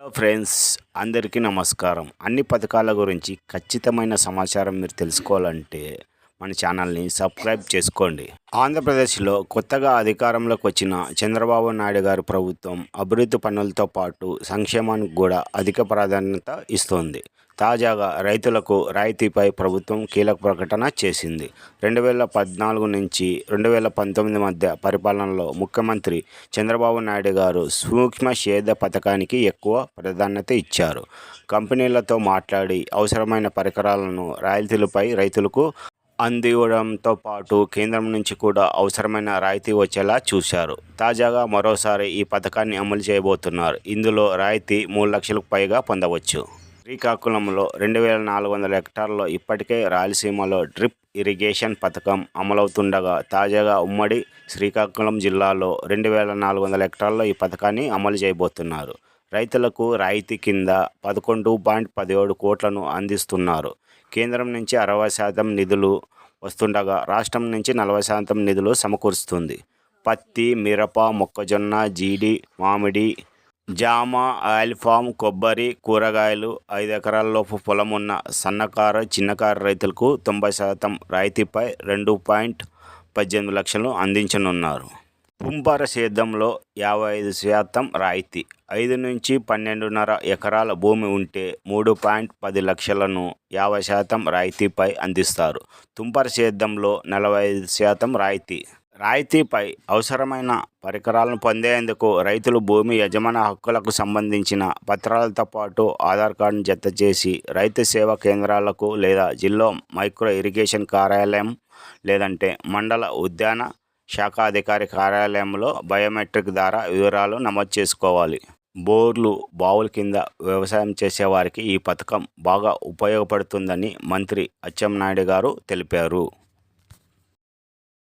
Hello friends, అందరికీ నమస్కారం. అన్ని పథకాల గురించి ఖచ్చితమైన సమాచారం మీరు తెలుసుకోవాలంటే మన ఛానల్ని సబ్స్క్రైబ్ చేసుకోండి. ఆంధ్రప్రదేశ్లో కొత్తగా అధికారంలోకి వచ్చిన చంద్రబాబు నాయుడు గారి ప్రభుత్వం అభివృద్ధి పనులతో పాటు సంక్షేమానికి కూడా అధిక ప్రాధాన్యత ఇస్తోంది. తాజాగా రైతులకు రాయితీపై ప్రభుత్వం కీలక ప్రకటన చేసింది. 2014 నుంచి 2019 మధ్య పరిపాలనలో ముఖ్యమంత్రి చంద్రబాబు నాయుడు గారు సూక్ష్మ సేద్య పథకానికి ఎక్కువ ప్రాధాన్యత ఇచ్చారు. కంపెనీలతో మాట్లాడి అవసరమైన పరికరాలను రాయితీలపై రైతులకు అందివ్వడంతో పాటు కేంద్రం నుంచి కూడా అవసరమైన రాయితీ వచ్చేలా చూశారు. తాజాగా మరోసారి ఈ పథకాన్ని అమలు చేయబోతున్నారు. ఇందులో రాయితీ 3 లక్షలకు పైగా పొందవచ్చు. శ్రీకాకుళంలో 2400 హెక్టార్లలో ఇప్పటికే రాయలసీమలో డ్రిప్ ఇరిగేషన్ పథకం అమలవుతుండగా తాజాగా ఉమ్మడి శ్రీకాకుళం జిల్లాలో 2400 హెక్టార్లలో ఈ పథకాన్ని అమలు చేయబోతున్నారు. రైతులకు రాయితీ కింద 11.17 కోట్లను అందిస్తున్నారు. కేంద్రం నుంచి 60% నిధులు వస్తుండగా రాష్ట్రం నుంచి 40% నిధులు సమకూరుస్తుంది. పత్తి, మిరప, మొక్కజొన్న, జీడి, మామిడి, జామ, ఆయిల్ ఫామ్, కొబ్బరి, కూరగాయలు, 5 ఎకరాలలోపు పొలం ఉన్న సన్నకారు, చిన్నకారు రైతులకు 90% రాయితీపై 2.18 లక్షలు అందించనున్నారు. తుంపర సేద్యంలో 55% రాయితీ. 5 నుంచి 12.5 ఎకరాల భూమి ఉంటే 3.10 లక్షలను 50% రాయితీపై అందిస్తారు. తుంపర సేద్యంలో 45% రాయితీ. రాయితీపై అవసరమైన పరికరాలను పొందేందుకు రైతులు భూమి యజమాని హక్కులకు సంబంధించిన పత్రాలతో పాటు ఆధార్ కార్డును జత చేసి రైతు సేవా కేంద్రాలకు లేదా జిల్లా మైక్రో ఇరిగేషన్ కార్యాలయం లేదంటే మండల ఉద్యాన శాఖాధికారి కార్యాలయంలో బయోమెట్రిక్ ద్వారా వివరాలు నమోదు చేసుకోవాలి. బోర్లు, బావుల కింద వ్యవసాయం చేసేవారికి ఈ పథకం బాగా ఉపయోగపడుతుందని మంత్రి అచ్చెన్నాయుడు గారు తెలిపారు.